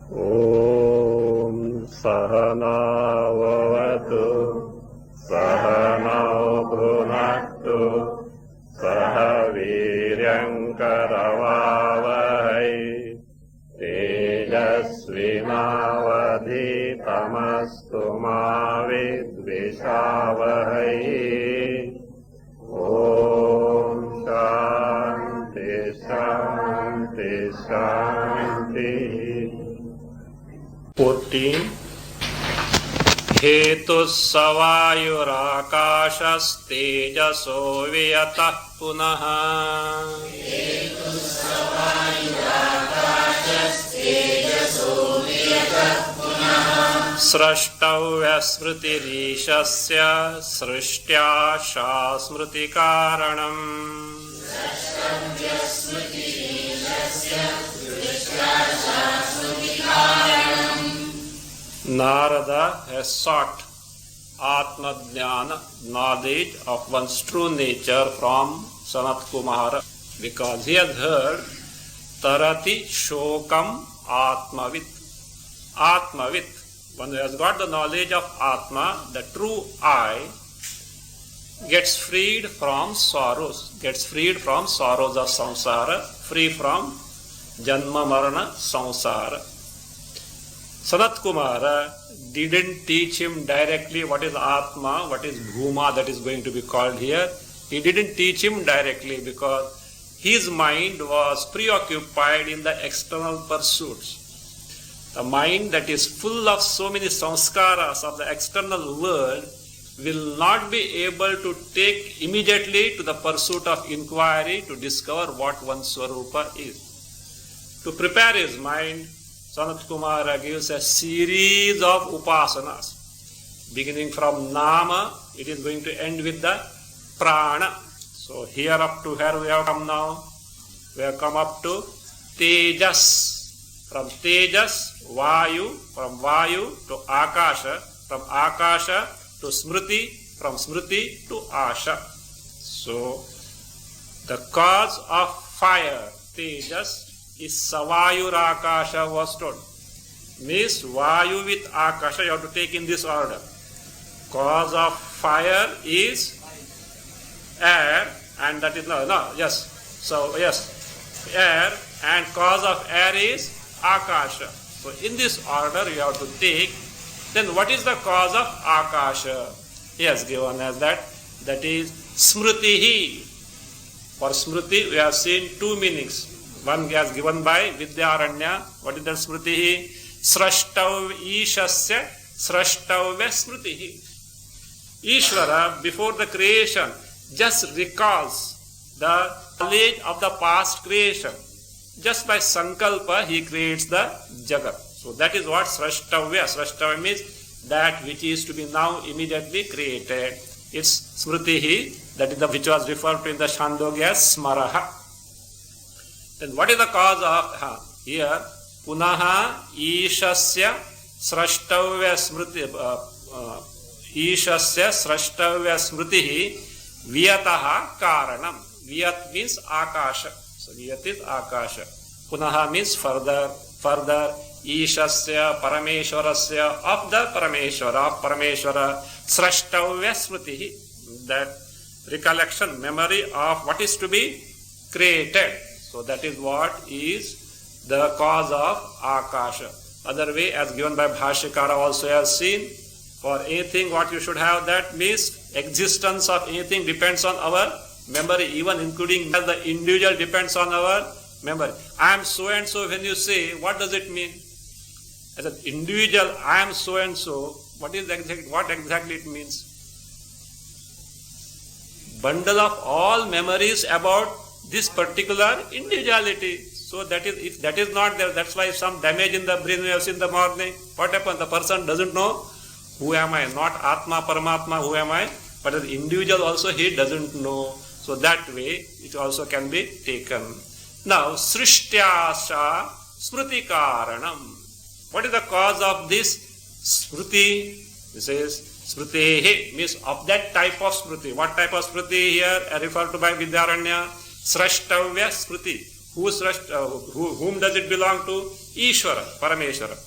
ॐ सहनाववतु सहनौ भुनक्तु सह वीर्यङ्करवावहै तेजस्विनावधीतमस्तु मा विद्विषावहै। ॐ शान्ति शान्ति शान्तिः। 14 हेतुस्सवायुराकाशस्तेजसो वियतः पुनः स्रष्टव्यस्मृतिरीशस्य सृष्ट्याशा स्मृतिकारणम्। Narada has sought Atma Jnana, knowledge of one's true nature, from Sanat Kumara, because he has heard Tarati Shokam Atmavit. Atmavit, one who has got the knowledge of Atma, the true I, gets freed from sorrows of samsara, free from Janma Marana samsara. Sanat Kumara didn't teach him directly what is Atma, what is Bhuma, that is going to be called here. He didn't teach him directly because his mind was preoccupied in the external pursuits. The mind that is full of so many samskaras of the external world will not be able to take immediately to the pursuit of inquiry to discover what one's Swarupa is. To prepare his mind, Sanat Kumara gives a series of upasanas. Beginning from Nama, it is going to end with the Prana. So here up to here we have come now. We have come up to Tejas. From Tejas, Vayu, from Vayu to Akasha, from Akasha to Smriti, from Smriti to Asha. So the cause of fire, Tejas, is Savayurakasha was told. Means Vayu with Akasha, you have to take in this order. Cause of fire is air, and that is air, and cause of air is Akasha. So in this order you have to take. Then what is the cause of Akasha? He has given as that is Smritihi. For Smriti we have seen two meanings. One is given by Vidyaranya. What is that Smritihi? Srashtav Ishasya Srashtavya Smritihi. Ishvara, before the creation, just recalls the knowledge of the past creation. Just by Sankalpa, he creates the Jagat. So that is what Srashtavya. Srashtavya means that which is to be now immediately created. It's Smritihi, that is the which was referred to in the Chandogya as Smaraha. Then what is the cause of here? Punaha Ishasya Srashtavya Smriti Ishasya Srashtavya Smritihi Vyataha Karanam. Vyat means Akasha. So Vyat is Akasha. Punaha means further. Ishasya Parameshwarasya, of the Parameshwara Srashtavya Smritihi, that recollection, memory of what is to be created. So that is what is the cause of Akasha. Other way, as given by Bhashyakara also has seen, for anything what you should have, that means existence of anything depends on our memory, even including as the individual depends on our memory. I am so and so, when you say, what does it mean? As an individual, I am so and so, what exactly it means? Bundle of all memories about this particular individuality. So that is, if that is not there, that's why some damage in the brain waves in the morning. What happens? The person doesn't know who am I, not Atma, Paramatma, who am I, but as individual also he doesn't know. So that way it also can be taken. Now, Srishtyasha Smriti Karanam. What is the cause of this Smriti? This is Smritehe, means of that type of Smriti. What type of Smriti here referred to by Vidyaranya? Srashtavya Smriti. Whom does it belong to? Ishvara, Parameshwara.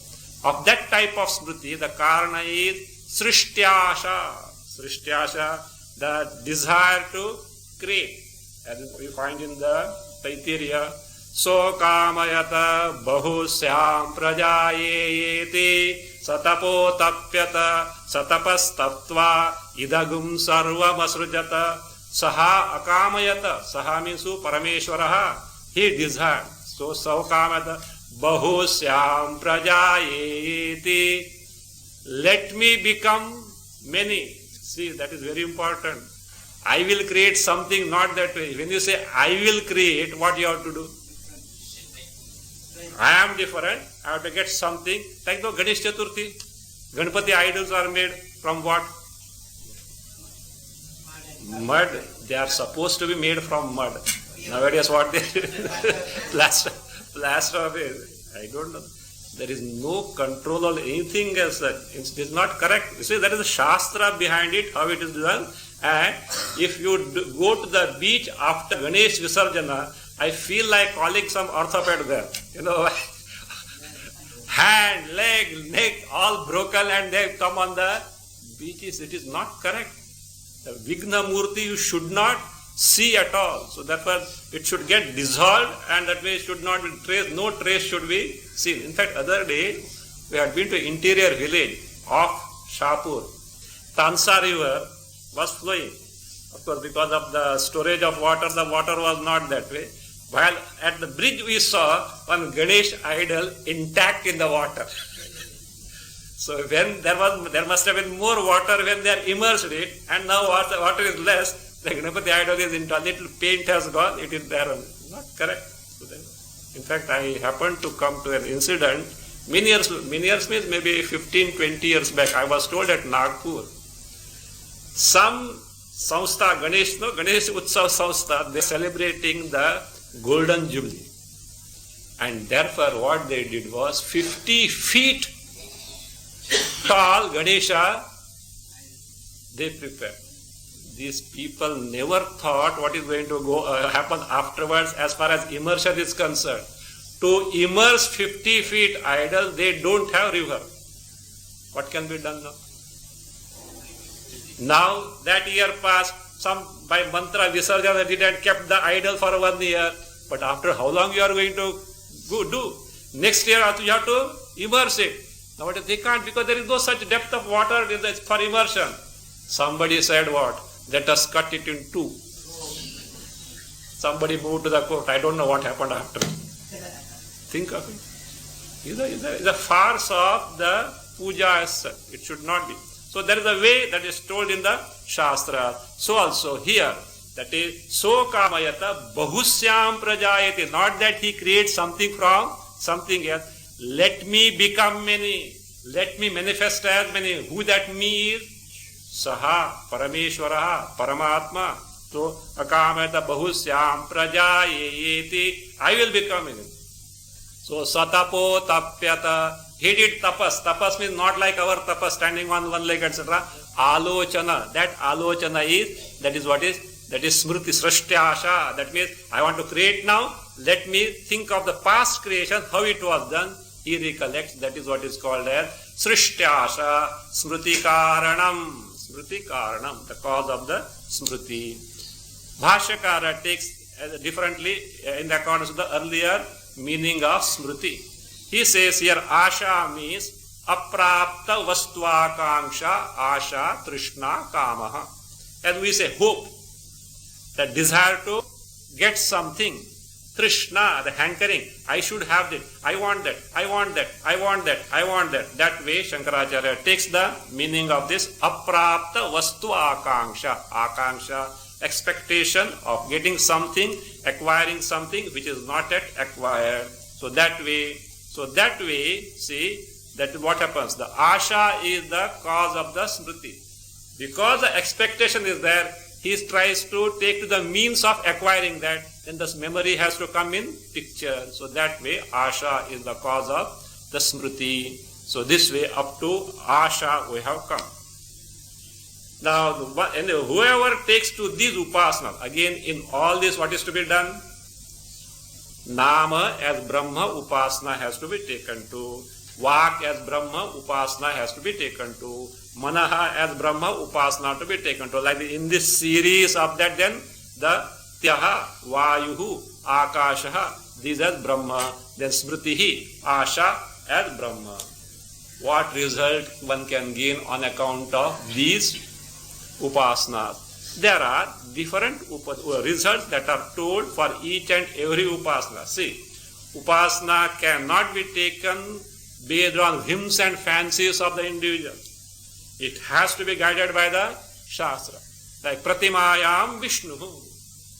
Of that type of smriti, the karana is srishtyasha. Srishtyasha, the desire to create. As we find in the Taittiriya, so kamayata bahusyam prajayeti satapo tapyata satapastattva idagum sarvam asrujata saha akamayata. Saha means who? Parameshwaraha. He desired. So kamayata bahusyam prajayeti. Let me become many. See, that is very important. I will create something, not that way. When you say I will create, what you have to do? I am different. I have to get something. Like the Ganesh Chaturthi. Ganpati idols are made from what? Mud. They are supposed to be made from mud. Nowadays what they plaster of it. I don't know. There is no control of anything as such. It is not correct. You see, there is a shastra behind it, how it is done. And if you go to the beach after Ganesh Visarjana, I feel like calling some orthoped there. Hand, leg, neck, all broken, and they come on the beaches. It is not correct. The Vigna Murti you should not see at all. So therefore it should get dissolved, and that way it should not be traced. No trace should be seen. In fact, other day we had been to interior village of Shapur. Tansa river was flowing. Of course, because of the storage of water, the water was not that way. While at the bridge we saw one Ganesh idol intact in the water. So when there must have been more water when they are immersed in it, and now water is less. The Ganapati idol is into a little paint has gone. It is there. Not correct. So then, in fact, I happened to come to an incident. Many years means maybe 15, 20 years back. I was told at Nagpur, some Samstha, Ganesh Utsav Samstha, they are celebrating the Golden Jubilee. And therefore what they did was 50 feet tall Ganesha they prepared. These people never thought what is going to happen afterwards as far as immersion is concerned. To immerse 50 feet idol, they don't have river. What can be done now? Now that year passed, some by mantra Visarjana did and kept the idol for 1 year. But after how long you are going to do? Next year you have to immerse it. Now they can't, because there is no such depth of water for immersion. Somebody said what? Let us cut it in two. Somebody moved to the court. I don't know what happened after. Think of it. It's a farce of the puja as such. It should not be. So there is a way that is told in the Shastra. So also here, that is, so kamayata bahusyam prajayati. Not that he creates something from something else. Let me become many. Let me manifest as many. Who that me is? Saha, Parameshwaraha, Paramatma. So, akameta bahusyam prajayeti. I will become many. So, satapo tapyata. He did tapas. Tapas means not like our tapas, standing on one leg, etc. Alochana. That alochana is, that is smriti, srashtyasha. That means, I want to create now. Let me think of the past creation, how it was done. He recollects. That is what is called as srishtyasha, smriti karanam. Smriti karanam, the cause of the smriti. Bhashyakara takes differently in accordance with the earlier meaning of smriti. He says here, asha means aprapta vastvakanksha, asha, trishna, kamaha. As we say, hope, the desire to get something. Trishna, the hankering, I should have that, I want that, I want that, I want that, I want that. That way Shankaracharya takes the meaning of this aprapta vastu akanksha. Akanksha, expectation of getting something, acquiring something which is not yet acquired. So that way, see, that what happens? The asha is the cause of the smriti. Because the expectation is there, he tries to take to the means of acquiring that, then this memory has to come in picture. So that way, asha is the cause of the smriti. So this way, up to asha we have come. Now, whoever takes to these upasana, again in all this, what is to be done? Nama as Brahma Upasana has to be taken to. Vak as Brahma Upasana has to be taken to. Manaha as Brahma Upasana to be taken to. Like in this series of that, then the Tyaha, Vayuhu, Akashaha, these as Brahma. Then Smritihi, Asha as Brahma. What result one can gain on account of these upasanas? There are different results that are told for each and every upasana. See, upasana cannot be taken based on whims and fancies of the individual. It has to be guided by the Shastra. Like Pratimayam Vishnu.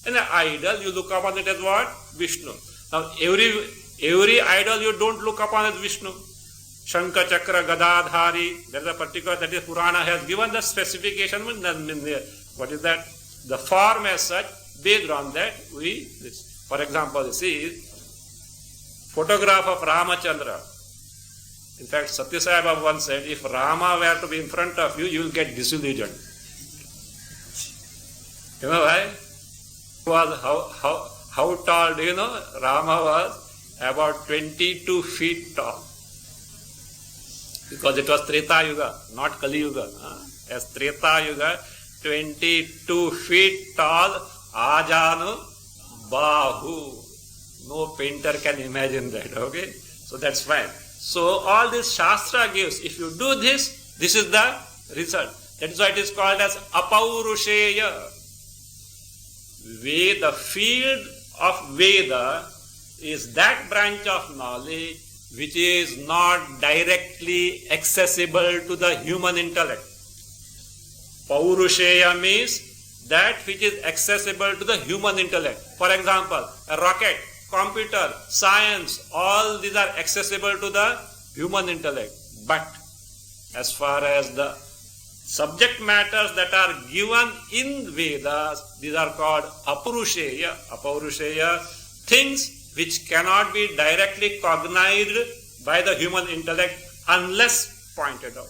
And an idol, you look upon it as what? Vishnu. Now every idol you don't look upon as Vishnu. Shankha Chakra Gadadhari, there is a particular, that is Purana has given the specification. What is that? The form as such, based on that for example, you see photograph of Ramachandra. In fact, Satya Sai Baba once said, if Rama were to be in front of you, you will get disillusioned. You know why? How tall do you know? Rama was about 22 feet tall. Because it was Treta Yuga, not Kali Yuga. As Treta Yuga, 22 feet tall, Ajanu Bahu. No painter can imagine that, okay? So that's fine. So all this Shastra gives, if you do this, this is the result. That is why it is called as Apaurusheya. The field of Veda is that branch of knowledge which is not directly accessible to the human intellect. Paurusheya means that which is accessible to the human intellect. For example, a rocket, computer, science, all these are accessible to the human intellect. But as far as the subject matters that are given in Vedas, these are called Apurusheya. Apurusheya, things which cannot be directly cognized by the human intellect unless pointed out.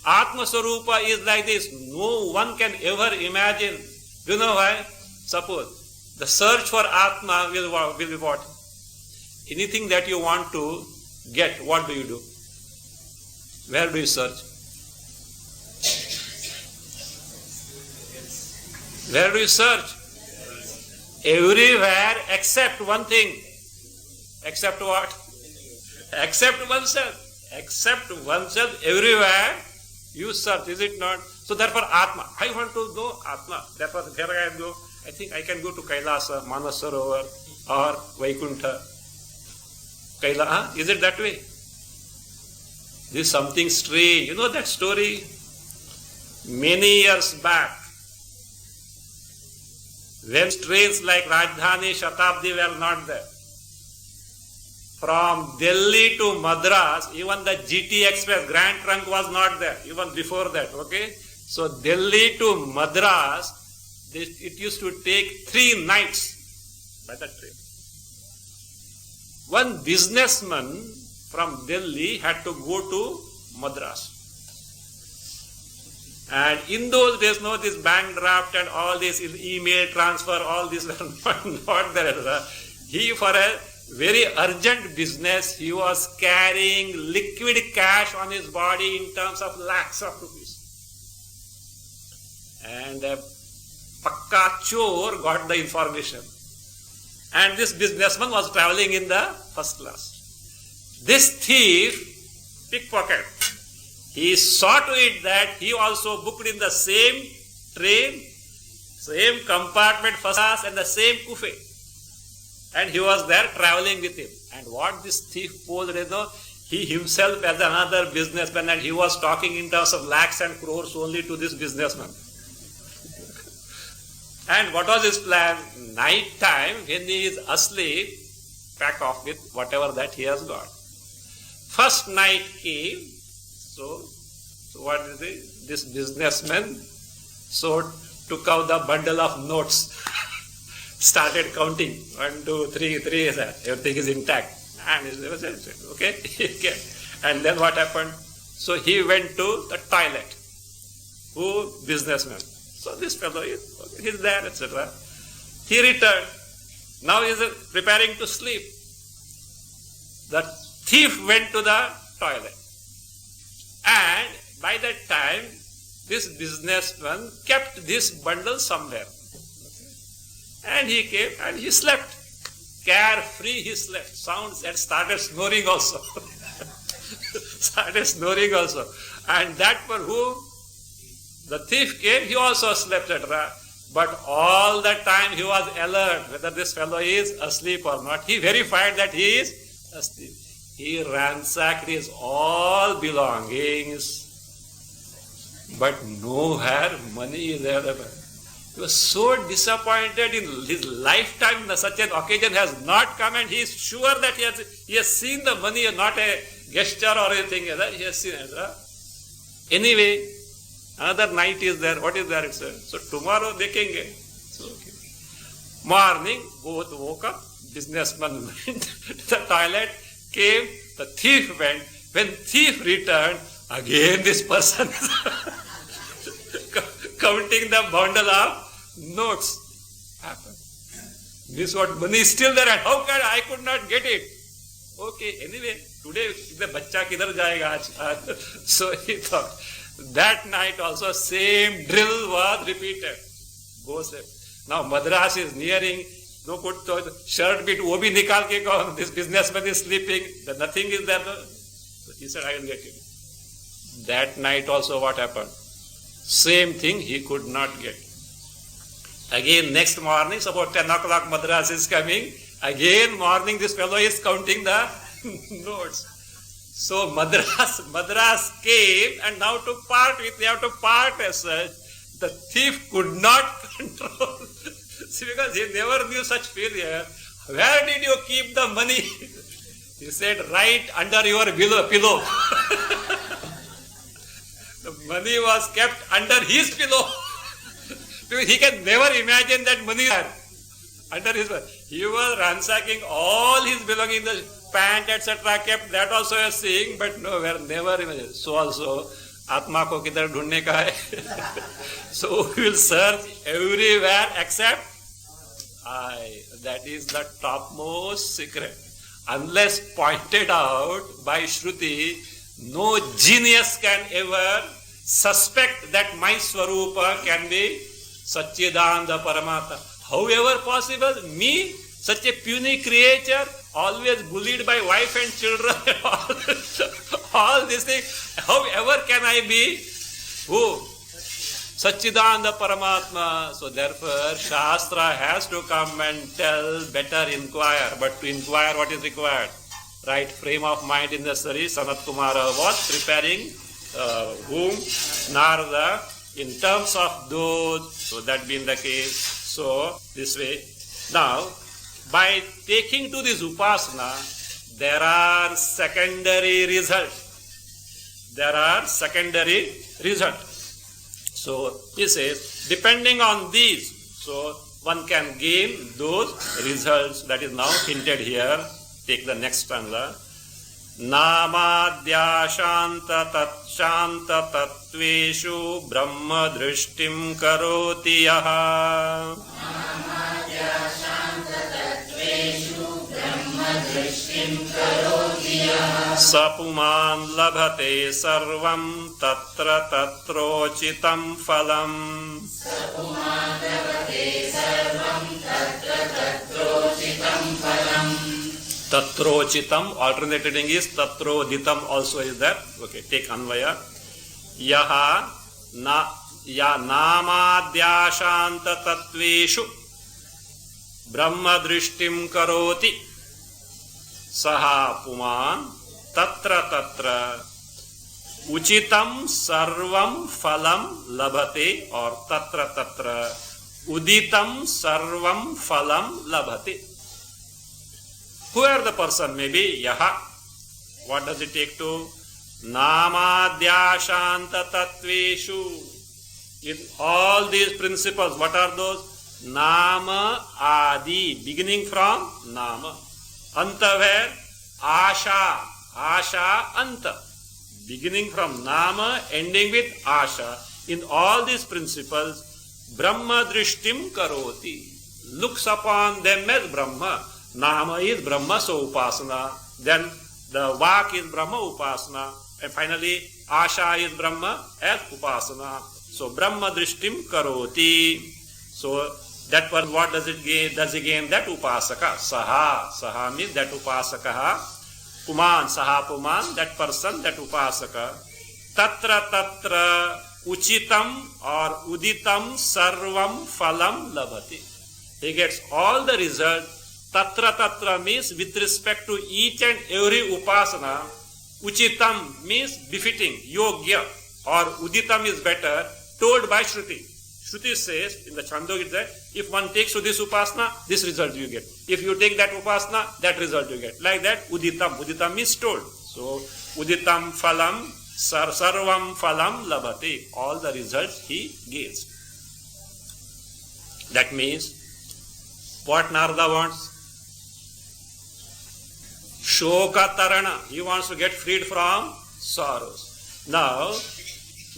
Atma Swarupa is like this. No one can ever imagine. Do you know why? Suppose the search for Atma will be what? Anything that you want to get, what do you do? Where do you search? Where do you search? Everywhere except one thing. Except what? Except oneself. Except oneself, everywhere you search, is it not? So therefore Atma, I want to know Atma. Therefore where I go? I think I can go to Kailasa, Manasarovar or Vaikuntha. Is it that way? This is something strange. You know that story? Many years back, when trains like Rajdhani, Shatabdi were not there. From Delhi to Madras, even the GT Express, Grand Trunk was not there, even before that, okay? So Delhi to Madras, it used to take 3 nights by that train. One businessman from Delhi had to go to Madras. And in those days, this bank draft and all this email transfer, all this were not there. He, for a very urgent business, he was carrying liquid cash on his body in terms of lakhs of rupees. And a Pakka Chor got the information. And this businessman was traveling in the first class. This thief, pickpocket, he saw to it that he also booked in the same train, same compartment, first class, and the same buffet. And he was there traveling with him. And what this thief posed, he himself as another businessman, and he was talking in terms of lakhs and crores only to this businessman. And what was his plan? Night time, when he is asleep, pack off with whatever that he has got. First night came, so what is it? This businessman took out the bundle of notes, started counting, 1, 2, 3, everything is intact. And he was okay. And then what happened? So he went to the toilet. Businessman. So this fellow is there, etc. He returned. Now he is preparing to sleep. The thief went to the toilet. And by that time, this businessman kept this bundle somewhere. And he came and he slept. Carefree he slept. Sounds and started snoring also. And that for whom the thief came, he also slept, etc. But all the time he was alert whether this fellow is asleep or not. He verified that he is asleep. He ransacked his all belongings, but nowhere money is available. He was so disappointed in his lifetime. Such an occasion has not come, and he is sure that he has seen the money, not a gesture or anything. He has seen it. Anyway, another night is there. What is there? It says. So tomorrow dekhenge. So, okay. Morning, both woke up. Businessman went to the toilet, came, the thief went. When thief returned, again this person is counting the bundle of notes. Happened. This what money is still there, and how can I could not get it? Okay, anyway, today the bachcha kidhar jayega aaj? So he thought. That night also same drill was repeated. Go say. Now Madras is nearing. No put to shirt bit wo bhi nikal ke go. This businessman is sleeping. Nothing is there. So he said, I will get it. That night also what happened? Same thing he could not get. Again next morning, about 10 o'clock Madras is coming. Again morning this fellow is counting the notes. So Madras came, and now to part with, they have to part as such. The thief could not control. See, because he never knew such failure. Where did you keep the money? He said, right under your pillow. The money was kept under his pillow. Because he can never imagine that money under his pillow. He was ransacking all his belongings, the pant, etc. kept, that also is seeing, but nowhere, never imagine. So also, Atma ko kidhar dhundne ka hai. So we will search everywhere except I. That is the topmost secret. Unless pointed out by Shruti, no genius can ever suspect that my Swarupa can be Satchidananda Paramatma. However possible, me, such a puny creature, always bullied by wife and children, all these things, however can I be who? Satchidananda Paramatma. So therefore, Shastra has to come and tell, better inquire. But to inquire, what is required? Right frame of mind in the study. Sanat Kumara was preparing whom? Narada, in terms of those. So that being the case. So this way. Now, by taking to this upasana, there are secondary results. So he says, depending on these, so one can gain those results. That is now hinted here. Take the next stanza. Namadya shanta tattveshu brahma drishtim karoti yaha. Sapuman labhate sarvam tatra tatrochitam phalam. Tatrochitam, alternating is tatroditam also is there. Okay, take Anvaya. Yaha namadyashanta tattveshu brahma drishtim karoti saha puman tatra uchitam sarvam phalam labhate, or tatra uditam sarvam phalam labhate. Whoever the person may be, yaha. What does it take to? Namadyashanta tattveshu. In all these principles, what are those? Nama adi, beginning from Nama. Anta where? Asha. Asha anta. Beginning from Nama, ending with Asha. In all these principles, Brahma drishtim karoti. looks upon them as Brahma. Nama is Brahma, so Upasana. Then the Vak is Brahma, Upasana. And finally, Asha is Brahma as Upasana. So Brahma Drishtim Karoti. So that one, what does it gain? Does it gain? That Upasaka. Saha. Saha means that Upasaka. Puman. Saha Puman. That person, that Upasaka. Tatra Tatra Uchitam or Uditam Sarvam Phalam Labhati. He gets all the results. Tatra Tatra means with respect to each and every Upasana. Uchitam means befitting, Yogya, or Uditam is better, told by Shruti. Shruti says in the Chandogya that if one takes to this Upasana, this result you get. If you take that Upasana, that result you get. Like that, Uditam. Uditam means told. So, Uditam Phalam, Sarvam Phalam Labhati. All the results he gives. That means, what Narada wants? Shoka Tarana. He wants to get freed from sorrows. Now,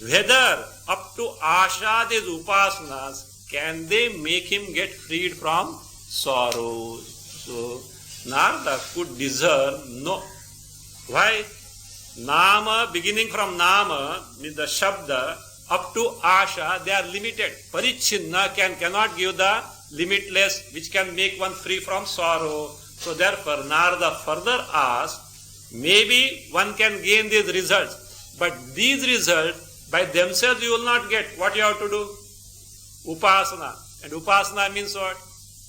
whether up to Asha, these Upasanas, can they make him get freed from sorrows? So, Narada could discern no. Why? Nama, beginning from Nama, means the Shabda, up to Asha, they are limited. Parichinna cannot give the limitless, which can make one free from sorrow. So therefore, Narada further asked, maybe one can gain these results, but these results by themselves you will not get. What you have to do? Upasana. And Upasana means what?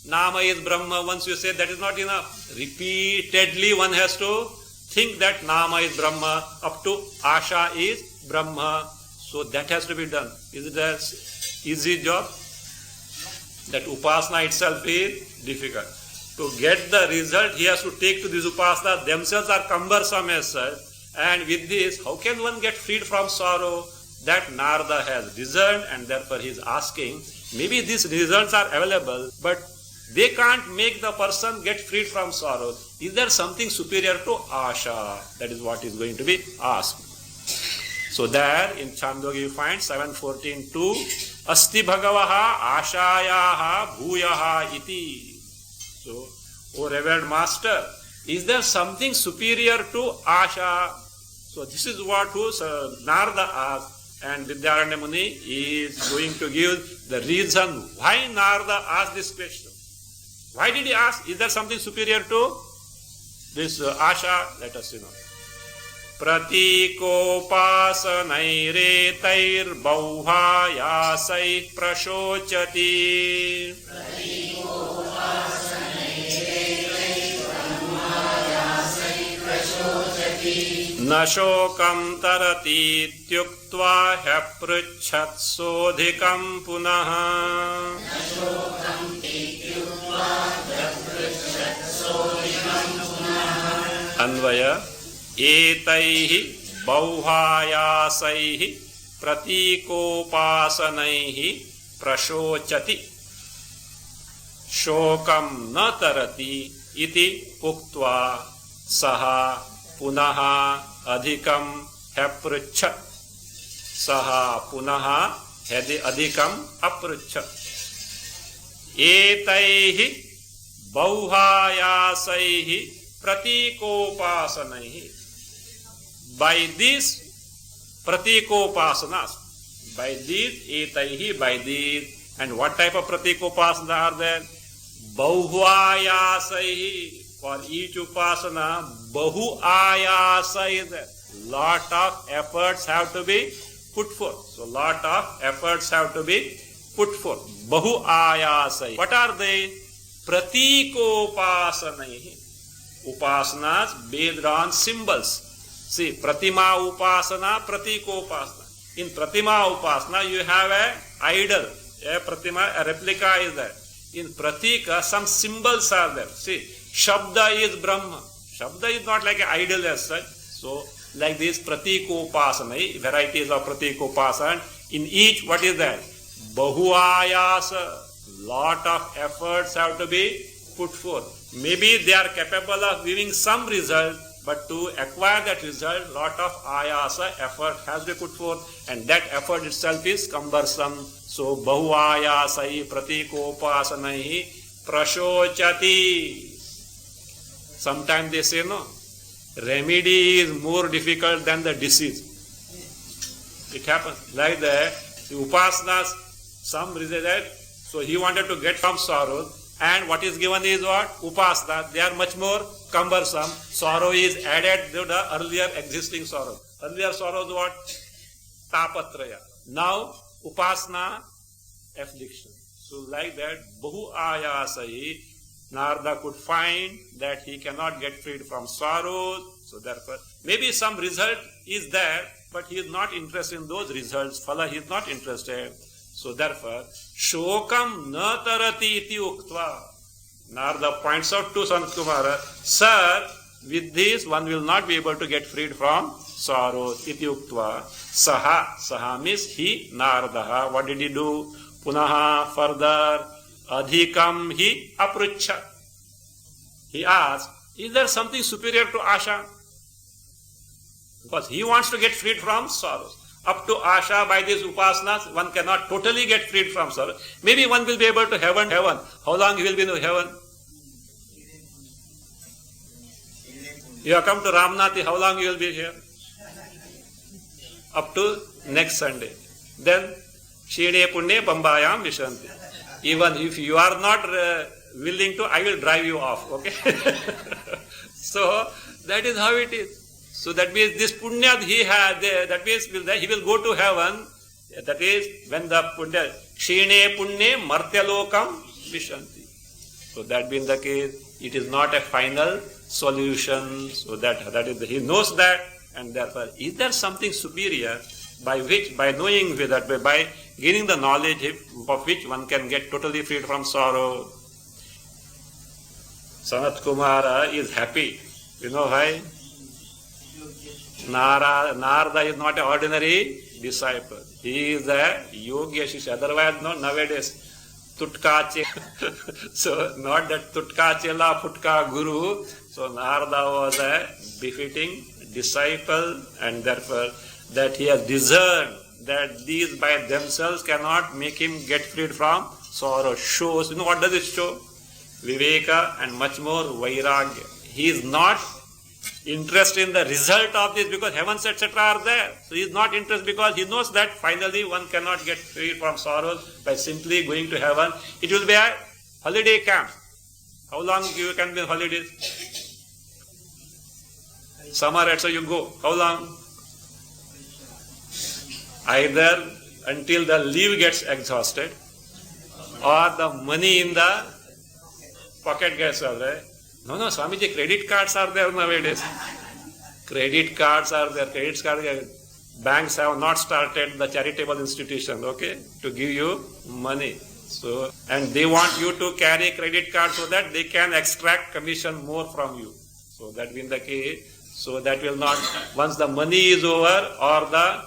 Nama is Brahma. Once you say that is not enough. Repeatedly one has to think that Nama is Brahma, up to Asha is Brahma. So that has to be done. Is it an easy job? That Upasana itself is difficult. To get the result, he has to take to these Upasana. Themselves are cumbersome as such. And with this, how can one get freed from sorrow? That Narada has discerned, and therefore he is asking, maybe these results are available, but they can't make the person get freed from sorrow. Is there something superior to Asha? That is what is going to be asked. So there in Chandogya you find 7.14.2 Asti Bhagavaha Ashayaha Bhuyaha Iti. So, O revered Master, is there something superior to Asha? So this is what Narada asked, and Vidyaranya Muni is going to give the reason why Narada asked this question. Why did he ask? Is there something superior to this Asha? Let us know. Pratikopasanairetair bauhayasai prashochati. Nashokam tarati tyuktva hyapruchat sodhikam punaha. Anvaya etaihi bauhayasaihi pratikopasanaihi prashochati shokam na tarati iti uktva saha punaha adhikam hyapruchat. Saha punaha adhikam apruchat. Etaihi bauhayasaihi pratikopasanaihi. By these pratikopasanas, by these etaihi, by these, and what type of pratikopasana are there? Bauhayasaihi. For each upasana, bahu ayasa is there. Lot of efforts have to be put forth. So lot of efforts have to be put forth. Bahu ayasa. What are they? Pratikopasanaihi. Upasanas based on symbols. See, Pratima Upasana, Pratikopasana. In Pratima Upasana, you have an idol. A Pratima, a replica is there. In Pratika, some symbols are there. See, Shabda is Brahma. Shabda is not like an idol as such. So, like this Pratikopasana, varieties of Pratikopasana. In each, what is that? Bahuayasa. Lot of efforts have to be put forth. Maybe they are capable of giving some result, but to acquire that result, lot of ayasa, effort has to be put forth, and that effort itself is cumbersome. So, bahu ayasai pratikopasanaihi prashochati. Sometimes they say, no, remedy is more difficult than the disease. It happens like that. The upasana, some reason that, so he wanted to get from sorrow, and what is given is what? Upasana. They are much more cumbersome. Sorrow is added to the earlier existing sorrow. Earlier sorrow is what? Tapatraya. Now, upasana, affliction. So like that, Bahu Ayasai, Narada could find that he cannot get freed from sorrows. So therefore, maybe some result is there, but he is not interested in those results. Phala, he is not interested. So therefore, Shokam na tarati iti uktva. Narada points out to Sanat Kumara, sir, with this one will not be able to get freed from sorrow. Iti uktva. Saha means he, Narada. What did he do? Punaha, further, adhikam hi aprucha. He asked, is there something superior to Asha? Because he wants to get freed from sorrows. Up to Asha, by these upasanas, one cannot totally get freed from sorrow. Maybe one will be able to heaven. How long he will be in heaven? You have come to Ramnathi, how long you will be here? Up to next Sunday. Then, Shine Punne Bambayam Vishanti. Even if you are not willing to, I will drive you off. Okay? So, that is how it is. So that means this punya he has, that means he will go to heaven. That is when the punya, Shine Punne Martyalokam Vishanti. So that being the case, it is not a final solution. So that is, he knows that, and therefore, is there something superior by which, by knowing that, by gaining the knowledge of which one can get totally freed from sorrow? Sanat Kumara is happy. You know why? Narada is not an ordinary disciple. He is a yogi Shishya. Otherwise, no, nowadays, Tutka Chela. So, not that Tutka Chela, Putka Guru. So, Narada was a befitting disciple, and therefore, that he has discerned that these by themselves cannot make him get freed from sorrow. Shows, you know what does it show? Viveka and much more Vairagya. He is not interested in the result of this because heavens etc. are there. So he is not interested because he knows that finally one cannot get free from sorrows by simply going to heaven. It will be a holiday camp. How long you can be on holidays? Summer, so you go. How long? Either until the leave gets exhausted or the money in the pocket gets away. No, Swamiji, credit cards are there nowadays. Credit cards are there. Banks have not started the charitable institution, okay, to give you money. So, and they want you to carry credit card so that they can extract commission more from you. So that being the case, so that will not, once the money is over or the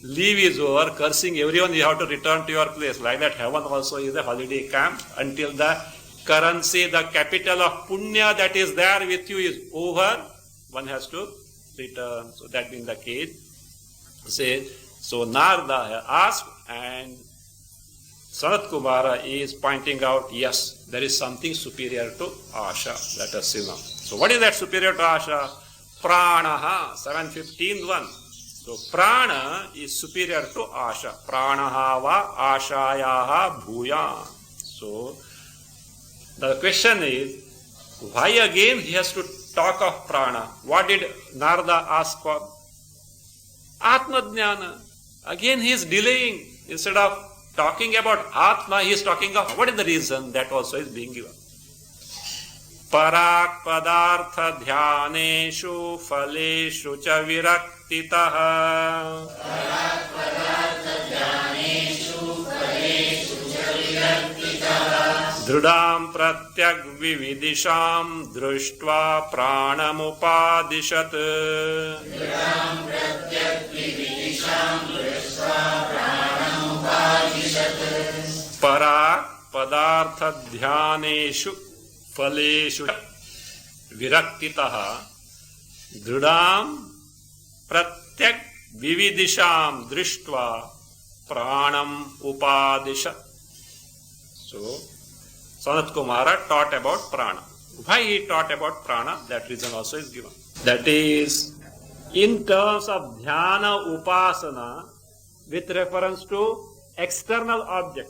leave is over, cursing everyone, you have to return to your place. Like that, heaven also is a holiday camp until the currency, the capital of punya that is there with you is over, one has to return. So that being the case, so Narada asked, and Sanat Kumara is pointing out, yes, there is something superior to Asha. Let us see now. So what is that superior to Asha? Pranaha, 7:15 one. So prana is superior to Asha. Pranaha va Ashayaha bhuyan. So the question is, why again he has to talk of prana? What did Narada ask for? Atma-jnana. Again he is delaying. Instead of talking about Atma, he is talking of, what is the reason? That also is being given. Parak padartha dhyaneshu phaleshu cha viraktitaha. Parak padartha dhyaneshu phaleshu cha viraktitaha. Dhrudam pratyak vividisham drishtva pranamupadishat. Dhrudam pratyak vividisham drishtva pranamupadishat. Parak padartha dhyaneshu phaleshu viraktitaha. Dhrudam pratyak vividisham drishtva pranam upadishat. So, Sanat Kumara taught about prana. Why he taught about prana? That reason also is given. That is, in terms of dhyana upasana, with reference to external object,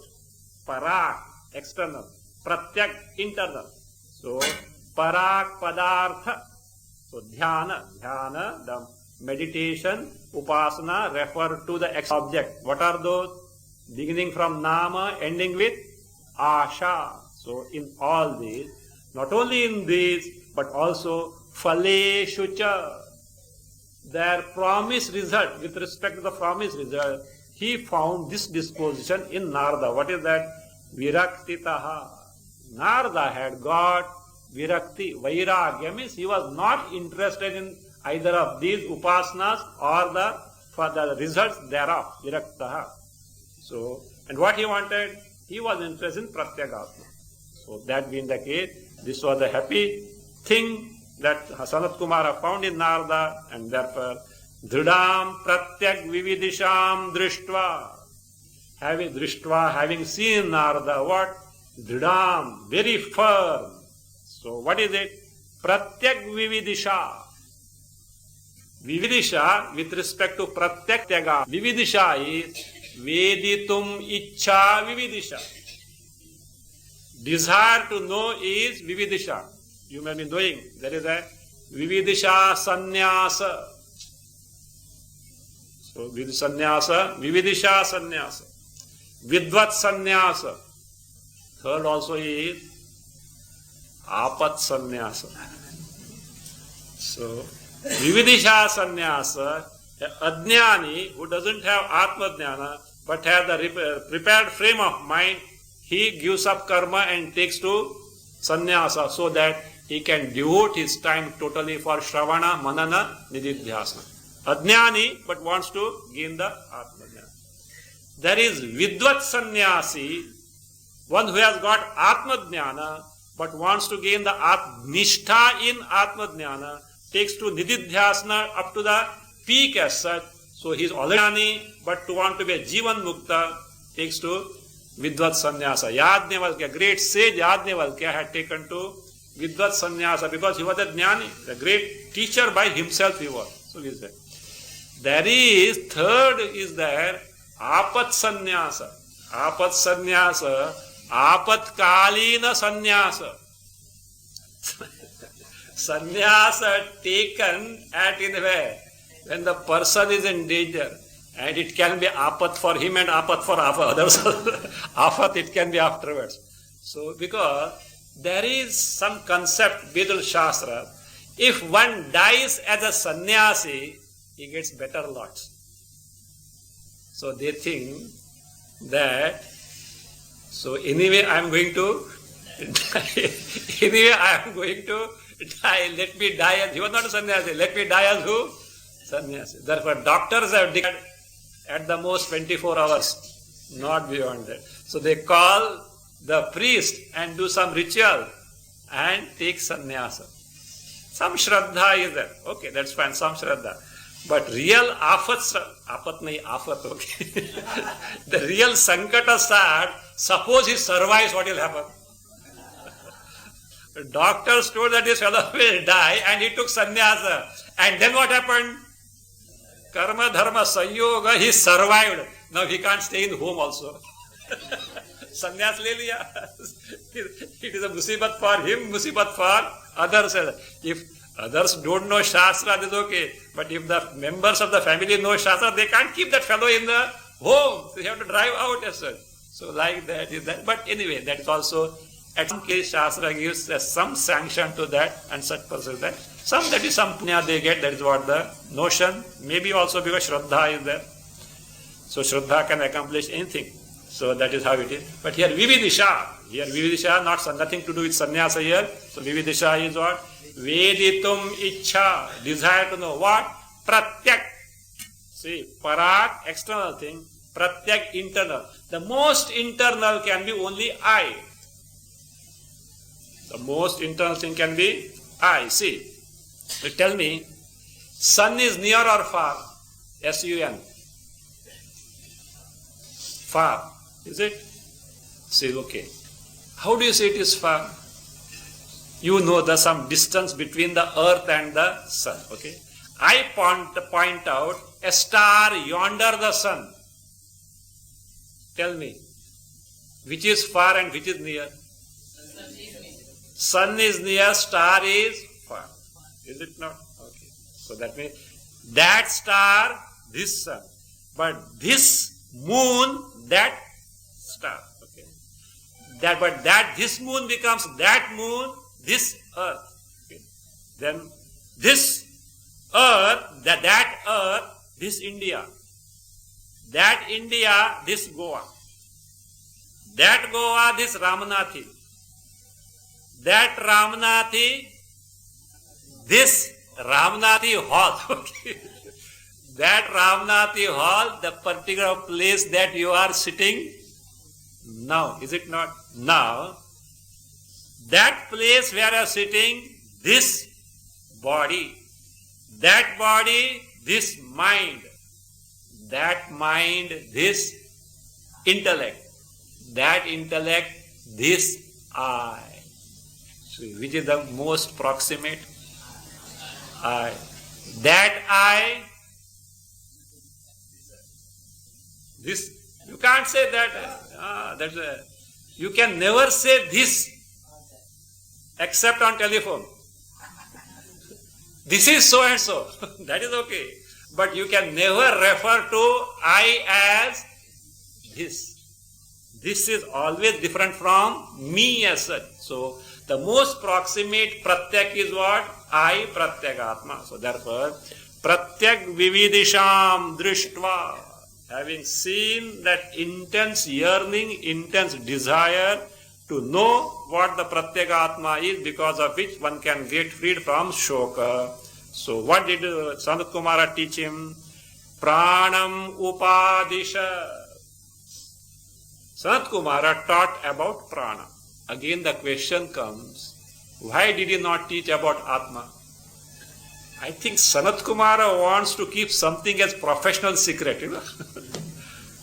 parak, external, pratyak, internal. So, parak padartha. So, dhyana, the meditation, upasana refer to the object. What are those? Beginning from nama, ending with asha. So, in all these, not only in these, but also phaleshu cha, their promised result, with respect to the promised result, he found this disposition in Narada. What is that? Viraktitaha. Narada had got virakti, vairagya, means he was not interested in either of these upasanas or for the results thereof, viraktaha. So, and what he wanted? He was interested in pratyagatma. So, that being the case, this was a happy thing that Sanat Kumara found in Narada, and therefore, Dridam Pratyak Vividisham Drishtva. Having seen Narada, what? Dridam, very firm. So, what is it? Pratyak Vividisha. Vividisha, with respect to Pratyak Tyaga, Vividisha is Veditum Ichcha Vividisha. Desire to know is Vividisha. You may be knowing, there is a Vividisha Sannyasa. So, Vividisha Sannyasa. Vidvat Sannyasa. Third also is Apat Sannyasa. So, Vividisha Sannyasa, Ajnani who doesn't have Atma Jnana but has the prepared frame of mind, he gives up karma and takes to sannyasa so that he can devote his time totally for Shravana, Manana, Nididhyasana. Ajnani but wants to gain the Atma Jnana. There is Vidvat Sannyasi, one who has got Atma Jnana but wants to gain the Nishtha in Atma Jnana, takes to Nididhyasana up to the peak as such. So he is already but to want to be a Jivan Mukta, takes to Vidvat Sannyasa. Yajnavalkya, great sage Yajnavalkya had taken to Vidvat Sannyasa because he was a Jnani, a great teacher by himself he was. So he is there. There is, third is there, Apat Sannyasa. Apat Sannyasa, Apatkalina Sannyasa. Sannyasa taken at in where? When the person is in danger. And it can be apat for him and apat for others. Afat it can be afterwards. So because there is some concept, Vedal Shastra, if one dies as a sannyasi, he gets better lots. So they think that, so anyway I am going to die. Anyway I am going to die. Let me die as, he was not a sannyasi, let me die as who? Sannyasi. Therefore doctors have declared at the most 24 hours, not beyond that. So they call the priest and do some ritual and take sannyasa. Some shraddha is there. Okay, that's fine, some shraddha. But real apat nahi, afat, okay. The real sankata start, suppose he survives, what will happen? Doctors told that this fellow will die and he took sannyasa. And then what happened? Karma dharma sanyoga, he survived. Now he can't stay in home also. Sannyas le liya. It is a musibat for him, musibat for others. If others don't know Shastra, that is okay. But if the members of the family know Shastra, they can't keep that fellow in the home. They have to drive out as such. So like that is that. But anyway, that is also, at some case Shastra gives some sanction to that and such person that. Some, that is some punya they get, that is what the notion, maybe also because Shraddha is there. So Shraddha can accomplish anything. So that is how it is. But here Vividisha, nothing to do with sannyasa here. So Vividisha is what? Veditum Ichcha, desire to know what? Pratyak. See, Parak, external thing, Pratyak, internal. The most internal can be only I. The most internal thing can be I. See. So tell me, sun is near or far? S-U-N. Far. Is it? Say, okay. How do you say it is far? You know the some distance between the earth and the sun. Okay. I point out a star yonder the sun. Tell me, which is far and which is near? Sun is near, star is far. Is it not? Okay. So that means that star, this sun. But this moon, that star. Okay. This moon becomes that moon, this earth. Okay. Then this earth, that earth, this India. That India, this Goa. That Goa, this Ramnathi. That Ramnathi, this Ramnathi hall. Okay. That Ramnathi hall, the particular place that you are sitting now, is it not? Now, that place where you are sitting, this body, that body, this mind, that mind, this intellect, that intellect, this I. So which is the most proximate? I. That I, this, you can't say that, you can never say this except on telephone. This is so and so, that is okay. But you can never refer to I as this. This is always different from me as such. So, the most proximate pratyak is what? I pratyagatma. So, therefore, pratyak vividisham drishtva. Having seen that intense yearning, intense desire to know what the pratyagatma is, because of which one can get freed from shoka. So what did Sanat Kumara teach him? Pranam upadisha. Sanat Kumara taught about prana. Again the question comes, why did he not teach about Atma? I think Sanat Kumara wants to keep something as professional secret, you know.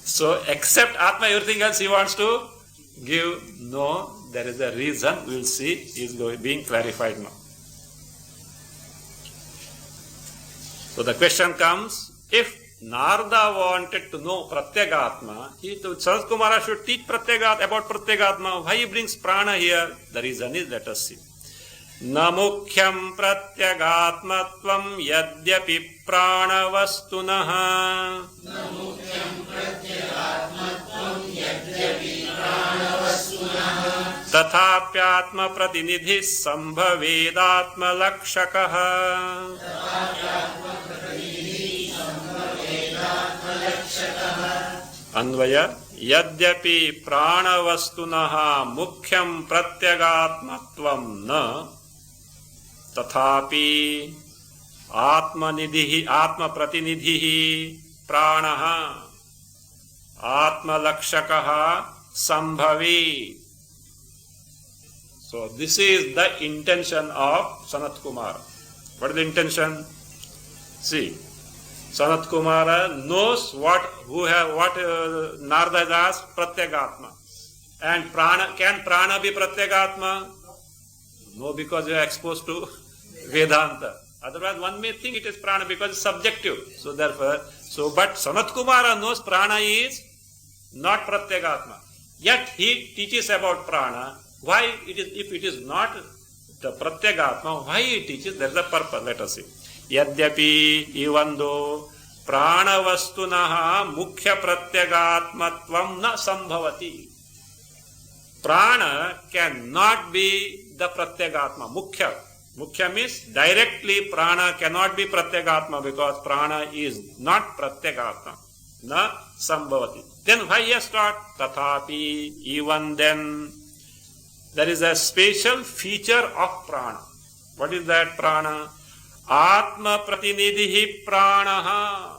So except Atma, everything else he wants to give. No, there is a reason. We will see. He is being clarified now. So the question comes, if Narada wanted to know Pratyagatma, Sanat Kumara should teach about Pratyagatma. Why he brings prana here? The reason is, let us see. Na mukhyam pratyagatmatvam yadyapi pranavastunaha tathapyatma pratinidhi sambhavedatma lakshakaha. Anvaya yadyapi pranavastunaha mukhyam pratyagatmatvam na tathapi atmanidhi atma pratinidhi pranaha atma lakshakaha sambhavi. So this is the intention of Sanat Kumara. What is the intention? See, Sanat Kumara knows what Narada has asked, Pratyagatma. And can prana be Pratyagatma? No, because you are exposed to Vedanta. Otherwise, one may think it is prana because it's subjective. So therefore, but Sanat Kumara knows prana is not Pratyagatma. Yet he teaches about prana. Why it is, if it is not the Pratyagatma, why he teaches? There is a purpose. Let us see. Yadyapi, even though pranavastunaha mukhya pratyagatmatvam na sambhavati. Prana cannot be the pratyagatma. Mukhya means directly prana cannot be pratyagatma because prana is not pratyagatma. Na sambhavati. Then why he has taught? Tathapi, even then, there is a special feature of prana. What is that prana? Atma pratinidhi pranaha.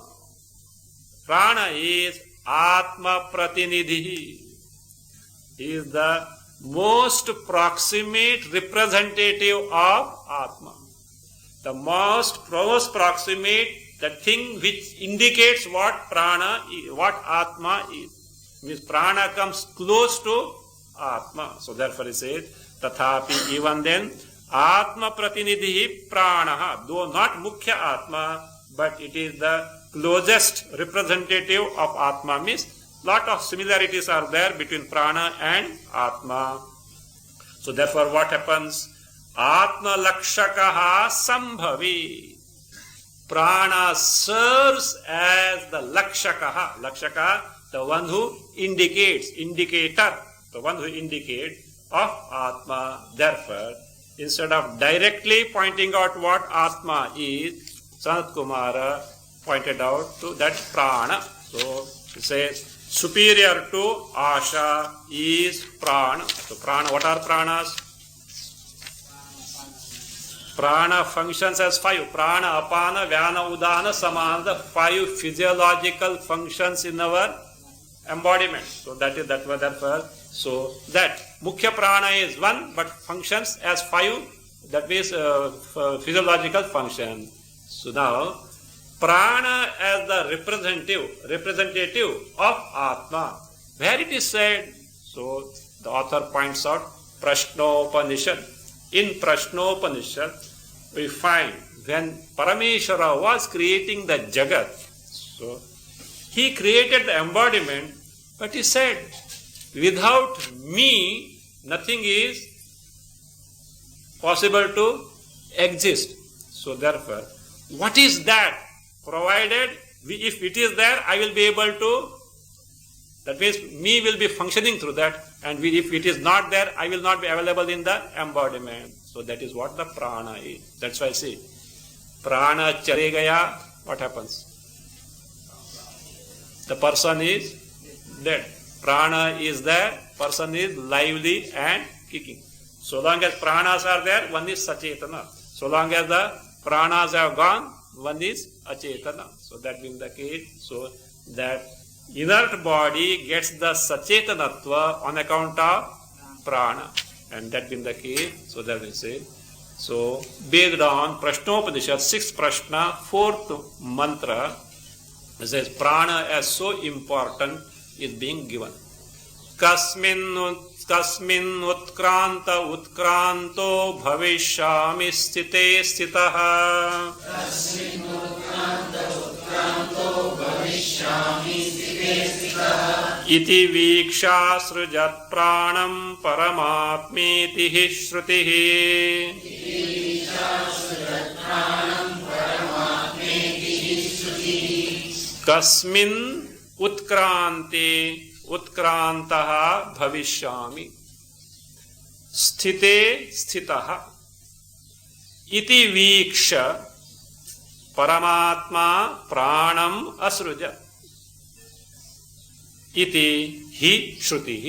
Prana is Atma pratinidhi. He is the most proximate representative of Atma. The most proximate, the thing which indicates what prana is, what Atma is. Means prana comes close to Atma. So therefore he says, Tathapi, even then, Atma Pratinidhi Pranaha, though not Mukhya Atma, but it is the closest representative of Atma, means lot of similarities are there between Prana and Atma. So therefore what happens? Atma Lakshakaha Sambhavi. Prana serves as the Lakshakaha. Lakshaka, the one who indicates, indicator, the one who indicates of Atma. Therefore, instead of directly pointing out what Atma is, Sanat Kumara pointed out to that Prana. So, he says, superior to Asha is Prana. So, Prana, what are Pranas? Prana functions as 5. Prana, Apana, Vyana, Udana, Samana, the 5 physiological functions in our embodiment. So that is that was therefore. So that Mukhya Prana is 1, but functions as 5. That means physiological function. So now Prana as the representative of Atma. Where it is said? So the author points out Prashnopanishad. In Prashnopanishad, we find when Parameshwara was creating the Jagat, so he created the embodiment, but he said, without me, nothing is possible to exist. So therefore, what is that? Provided, if it is there, I will be able to, that means me will be functioning through that, and if it is not there, I will not be available in the embodiment. So that is what the prana is. That's why I say, prana chale gaya, what happens? The person is dead. Prana is there, person is lively and kicking. So long as pranas are there, one is sachetana. So long as the pranas have gone, one is achetana. So that being the case, so that inert body gets the sachetanatva on account of prana. And that being the case, so that we say. So based on Prashnopanishad, 6th Prashna, 4th mantra, it says prana as so important is being given. Kasmin utkranta utkranto bhavishyami sthite sthitaha. Kasmin utkranta utkranto bhavishyami sthite sthitaha. Iti viksha srujat pranam paramatmeti hi shrutihi. Iti viksha srujat pranam paramatmeti hi shrutihi. Kasmin utkrante उत्क्रांतः भविष्यामि स्थिते स्थितः इति वीक्ष परमात्मा प्राणम असृज इति हि श्रुति.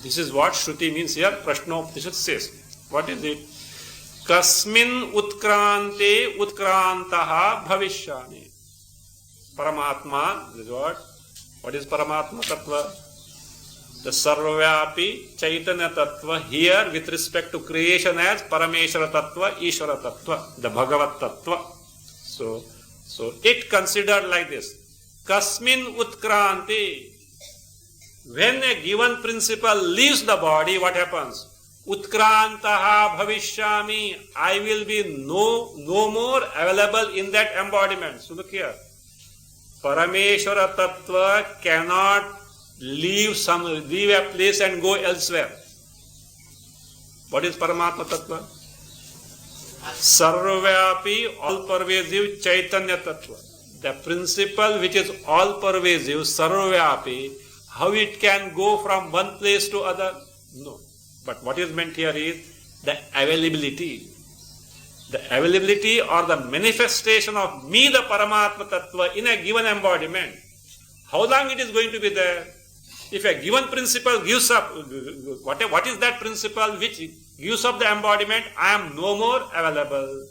This is what Shruti means here. Prashnopanishad says. What is it? Kasmin utkrante utkrantah bhavishyami. Paramatma, this is what? What is Paramatma Tattva? The Sarvyapi Chaitanya Tattva here with respect to creation as Parameshwara Tattva, Ishvara Tattva, the Bhagavat Tattva. So it considered like this. Kasmin Utkranti. When a given principle leaves the body, what happens? Utkrantaha bhavishyami. I will be no more available in that embodiment. So look here. Parameshwara Tattva cannot leave a place and go elsewhere. What is Paramatma Tattva? Sarvyapi, all-pervasive Chaitanya Tattva. The principle which is all-pervasive, Sarvyapi, how it can go from one place to other? No. But what is meant here is the availability. The availability or the manifestation of me, the Paramatma Tattva, in a given embodiment. How long it is going to be there? If a given principle gives up, what is that principle which gives up the embodiment? I am no more available.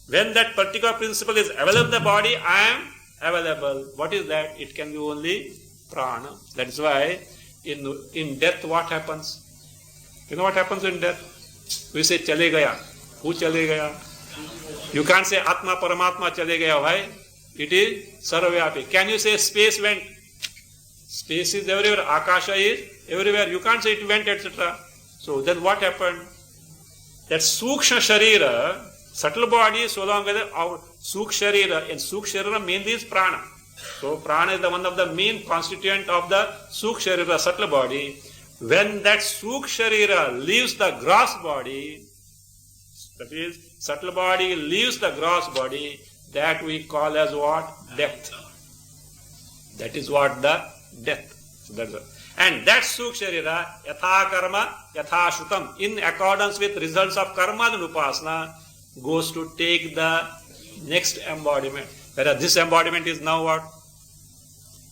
When that particular principle is available in the body, I am available. What is that? It can be only prana. That is why in death what happens? You know what happens in death? We say chale gaya. Who chale gaya? You can't say Atma Paramatma chale gaya. Why? It is Sarvyapi. Can you say space went? Space is everywhere. Akasha is everywhere. You can't say it went, etc. So then what happened? That Sukshma Sharira, subtle body, so long as our Sukshma Sharira, and Sukshma Sharira mainly is prana. So prana is the one of the main constituent of the Sukshma Sharira, subtle body. When that Sukshma Sharira leaves the gross body, that is, subtle body leaves the gross body, that we call as what? Death. That is what the death. So that's it. And that Sukshma Sharira, yatha karma, yatha shrutam, in accordance with results of karma and upasana, goes to take the next embodiment. Whereas this embodiment is now what?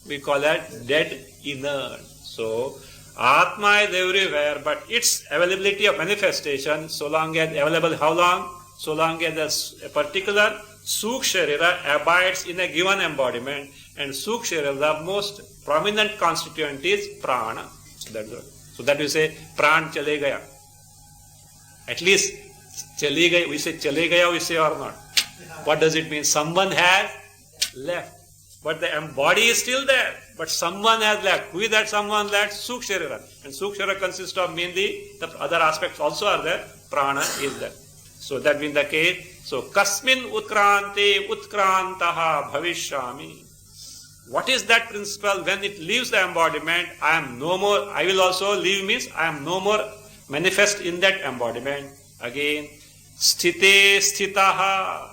We call that dead inert. So, Atma is everywhere, but its availability of manifestation, so long as available, how long? So long as a particular Sukshma Sharira abides in a given embodiment, and Sukshma Sharira, the most prominent constituent is prana. So that we say, pran chale gaya. At least, chale gaya, we say chale gaya, we say or not. What does it mean? Someone has left. But the body is still there. But someone has left. Who is that someone? That Sukshma Sharira. And Sukshma Sharira consists of mainly, the other aspects also are there. Prana is there. So that being the case. So, kasmin utkrante utkrantaha bhavishyami. What is that principle? When it leaves the embodiment, I am no more, I will also leave means I am no more manifest in that embodiment. Again, sthite sthitaha.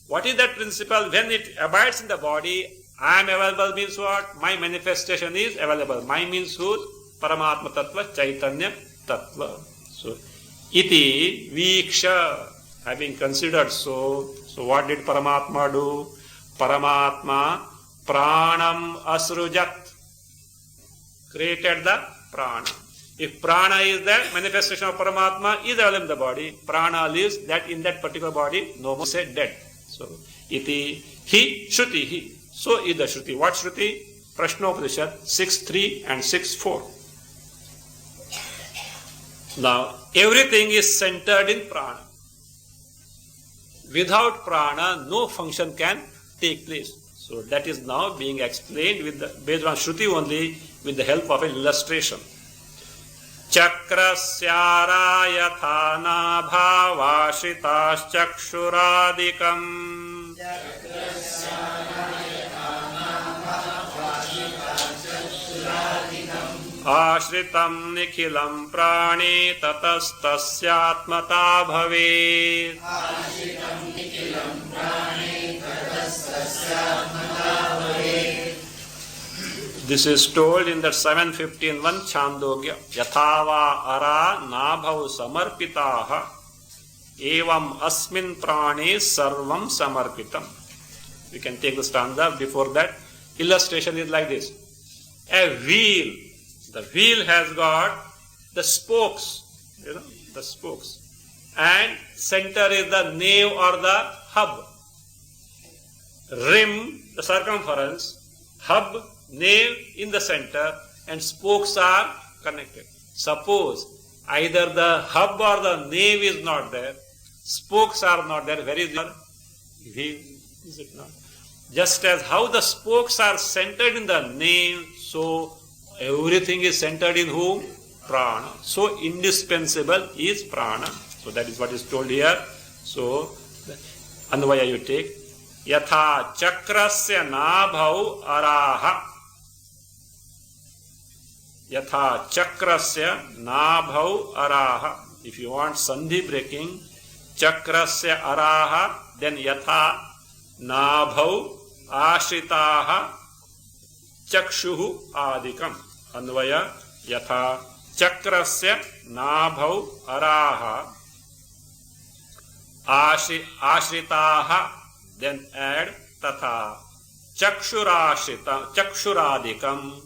What is that principle? When it abides in the body, I am available means what? My manifestation is available. My means who? Paramatma Tattva, Chaitanya Tattva. So, iti viksha, having considered so what did Paramatma do? Paramatma pranam asrujat, created the prana. If prana is there, manifestation of Paramatma is available in the body. Prana lives that in that particular body, no more say dead. So, iti hi shruti hi. So is the shruti. What shruti? Prashnopadishad 6.3 and 6.4. Now, everything is centered in prana. Without prana, no function can take place. So that is now being explained based on shruti only, with the help of an illustration. Chakrasyara yatha nabhavashritas chakshuradikam. Ashritam nikhilam prane tatastasyatmata bhavet. This is told in the 7:15 one Chandogya. Yathava ara nabhav samarpitaha evam asmin prane sarvam samarpitam. We can take the stanza. Before that, illustration is like this. A wheel. The wheel has got the spokes, the spokes. And center is the nave or the hub. Rim, the circumference, hub, nave in the center, and spokes are connected. Suppose either the hub or the nave is not there, spokes are not there, where is your wheel? Is it not? Just as how the spokes are centered in the nave, so everything is centered in whom? Prana. So indispensable is prana. So that is what is told here. So, Anvaya you take. Yatha chakrasya nabhau araha. Yatha chakrasya nabhau araha. If you want sandhi breaking, chakrasya araha, then yatha nabhau ashritaha chakshuhu adikam. Anvaya yatha chakrasya nabhau araha ashritaha, then add tatha chakshuradikam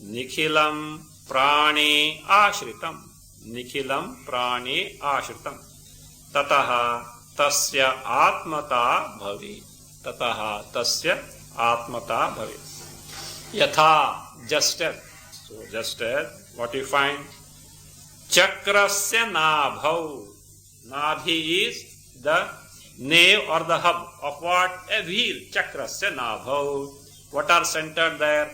nikhilam prane ashritam. Nikhilam prane ashritam. Tataha tasya atmata bhavi. Tataha tasya atmata bhavi. Yatha, just as. So just as, what you find? Chakrasya nabhau. Nabhi is the nave or the hub of what? A wheel. Chakrasya nabhau. What are centered there?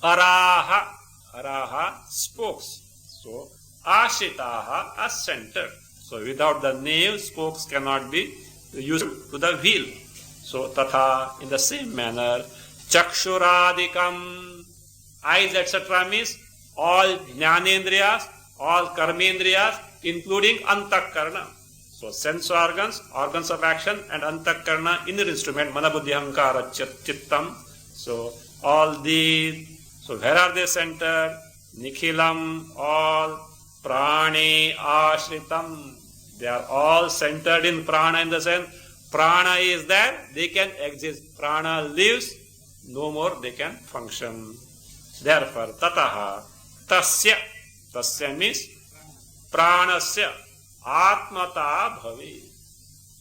Araha, spokes. So, Ashitaha are centered. So, without the nail, spokes cannot be used to the wheel. So, Tatha, in the same manner, Chakshuradikam, eyes, etc. means all Jnanendriyas, all Karmendriyas, including Antakarna. So, sense organs, organs of action, and Antakarna, inner instrument, Manabuddhi Ahankara Chittam. So, all these, so where are they centered? Nikhilam, all, Prane Ashritam. They are all centered in Prana, in the sense, Prana is there, they can exist. Prana lives, no more they can function. Therefore, Tataha, Tasya means Pranasya, Atmata Bhavi.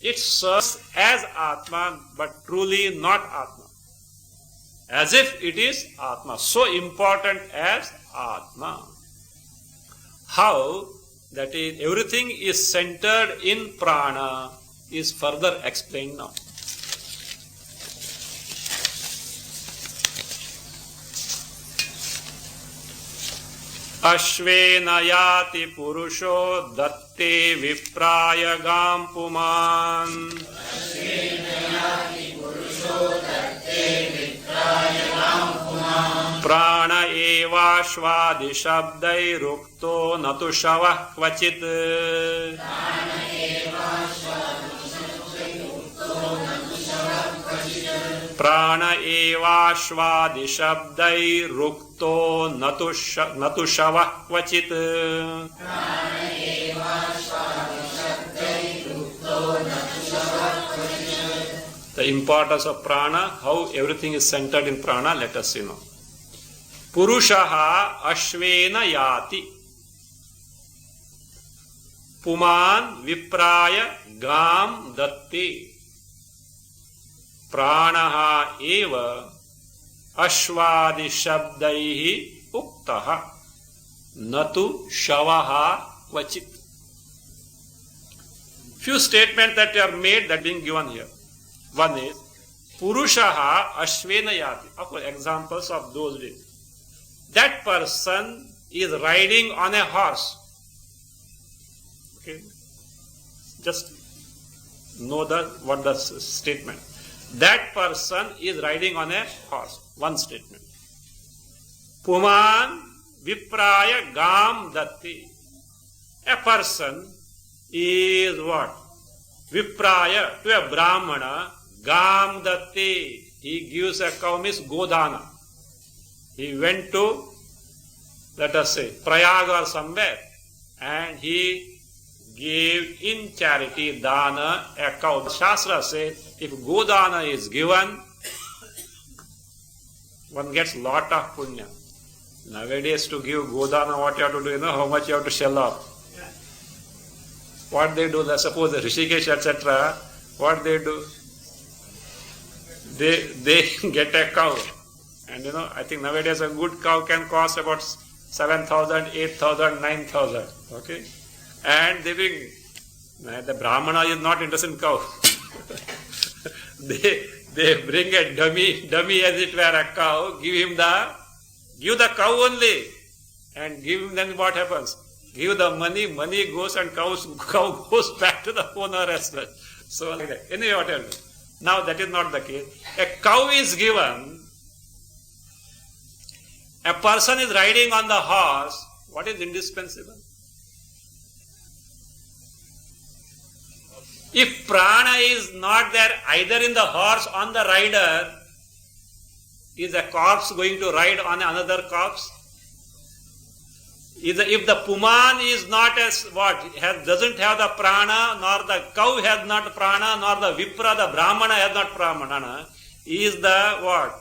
It serves as Atman, but truly not Atma. As if it is Atma, so important as Atma. How that is, everything is centered in Prana is further explained now. Ashvena yati purusho datte vipraya gam puman. Prana eva shvadi shabdai rukto natu shavah kvachit. Prana eva shvadi shabdai rukto natu shavah kvachit. The importance of prana, how everything is centered in prana, let us see now. Purushaha ashvena yati. Puman vipraya gam datti. Pranaha eva ashvadi shabdaihi uktaha natu shavaha kvachit. Few statements that are made that being given here. One is Purushaha Ashvena Yati. Of course, examples of those days. That person is riding on a horse. Okay, just know what the statement. That person is riding on a horse. One statement. Puman Vipraya Gam Datti. A person is what? Vipraya, to a Brahmana, Gam Datti. He gives a cow, means Godana. He went to, let us say, Prayag or somewhere, and he gave in charity, Dana, a cow. Shastra says, if Godana is given, one gets lot of punya. Nowadays, to give Godana, what you have to do, how much you have to shell off. What they do, suppose the Rishikesh, etc., what they do? They get a cow. And I think nowadays a good cow can cost about 7,000, 8,000, 9,000. Okay? And they bring, the Brahmana is not interested in cow. they bring a dummy as it were a cow, give the cow only, and give him, then what happens? Give the money goes and cow goes back to the owner as well. So like that. Anyway, whatever. Now that is not the case. A cow is given, a person is riding on the horse. What is indispensable? If prana is not there either in the horse or on the rider, is a corpse going to ride on another corpse? If the puman is not as what, doesn't have the prana, nor the cow has not prana, nor the vipra, the brahmana has not prana, is the what?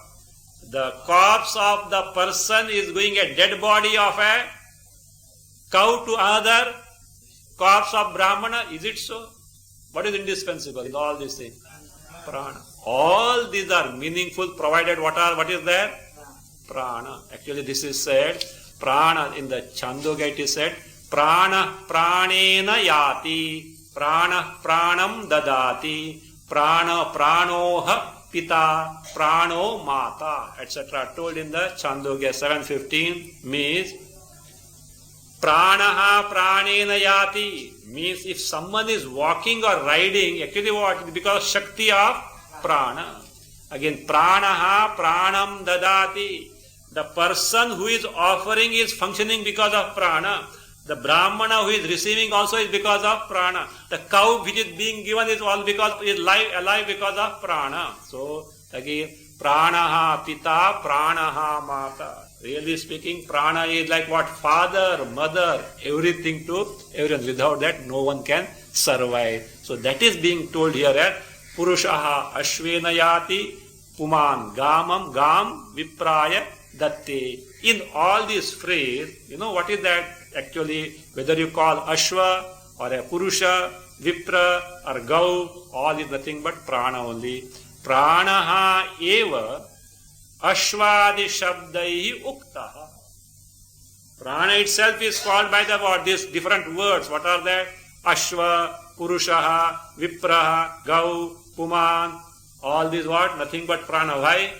The corpse of the person is going a dead body of a cow to another corpse of brahmana. Is it so? What is indispensable in all these things? Prana. All these are meaningful provided what is there? Prana. Actually this is said, prana in the Chandogya it is said, prana pranena yati, prana pranam dadati, prana pranoha pita, prano mata, etc. told in the Chandogya 7:15 means pranaha pranena yati, means if someone is walking or riding, actually what? Because Shakti of prana. Again, pranaha pranam dadati. The person who is offering is functioning because of prana. The Brahmana who is receiving also is because of prana. The cow which is being given is all because is alive because of prana. So again, pranaha pita, pranaha mata. Really speaking, prana is like what? Father, mother, everything to everyone. Without that, no one can survive. So that is being told here as Purushaha Ashvena Yati Puman Gamam Gam Vipraya Datte. In all these phrase, you know what is that? Actually, whether you call Ashva or a Purusha, Vipra or Gau, all is nothing but prana only. Pranaha eva Ashvadi Shabdaihi Uktaha. Prana itself is called by the word, these different words. What are that? Ashva, Purushaha, Vipraha, Gau, Puman. All these what? Nothing but prana. Why?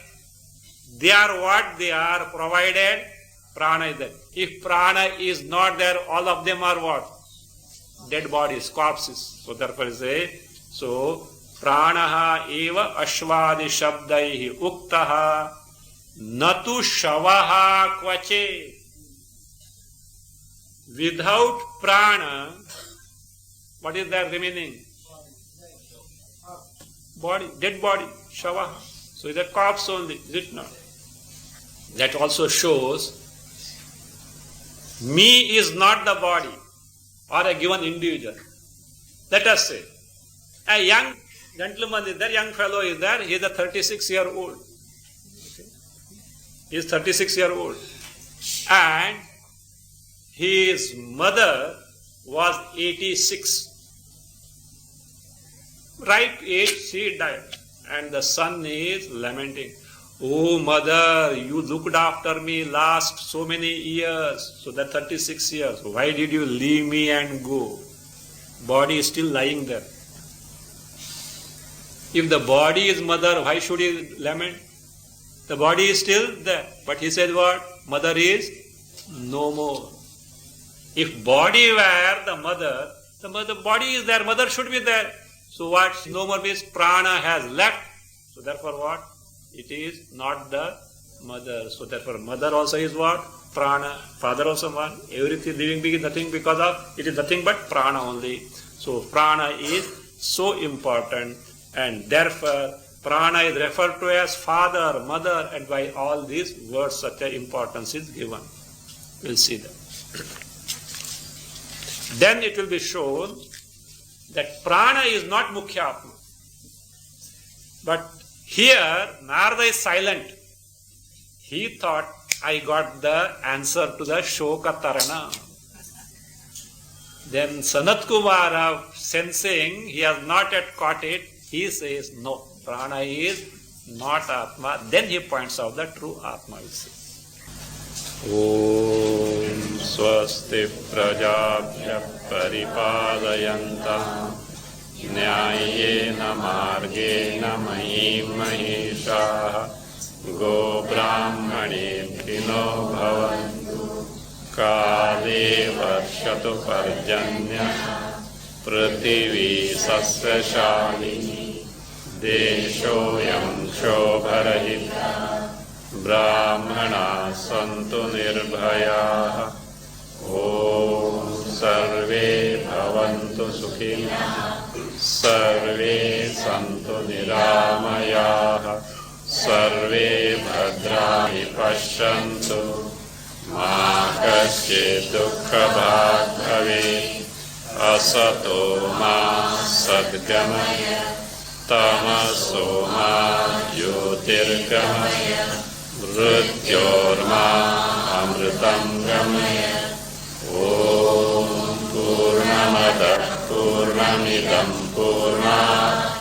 They are what? They are provided. Prana is there. If prana is not there, all of them are what? Dead bodies, corpses. So therefore say, so pranaha eva ashvadi shabdaihi uktaha natu shavaha kvache. Without prana, what is there remaining? Body, dead body, shavaha. So is that corpse only, is it not? That also shows me is not the body or a given individual. Let us say a young gentleman is there, young fellow is there, he is a 36-year-old. He is 36-year-old. And his mother was 86. Ripe age, she died. And the son is lamenting. Oh mother, you looked after me last so many years, so that 36 years. Why did you leave me and go? Body is still lying there. If the body is mother, why should he lament? The body is still there. But he said what? Mother is no more. If body were the mother body is there, mother should be there. So what? No more means prana has left. So therefore what? It is not the mother. So therefore mother also is what? Prana. Father also one. Everything living being is nothing because of, it is nothing but prana only. So prana is so important, and therefore prana is referred to as father, mother, and by all these words such an importance is given. We'll see that. Then it will be shown that prana is not Mukhya Atma. But here, Narada is silent. He thought, I got the answer to the Shoka Tarana. Then Sanat Kumara, sensing he has not yet caught it, he says, no, prana is not Atma. Then he points out the true Atma. Om Swasti Prajabhya Paripalayanta Nyayena Margena Mahim Maheshaha Go Brahmanebhino Bhavantu Kale Varshatu Parjanya Prativi Sasya Shalini Deshoyam Shobharahita Brahmana Santu Nirbhayaha Om Sarve Bhavantu Sukhina Sarve Santu Niramayaha Sarve Bhadrani Pashyantu Ma Kaschid Dukkha Bhag Bhave Asato Ma Sadgamaya Tamaso Ma Jyotirgamaya Mrityorma Amritam Gamaya Om Purnamada Purnamidam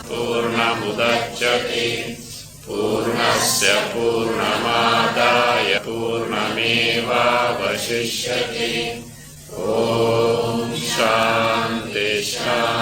Purnamudachyate Purnasya Purnamadaya Purnameva Vashishyate Om Shanti Shanti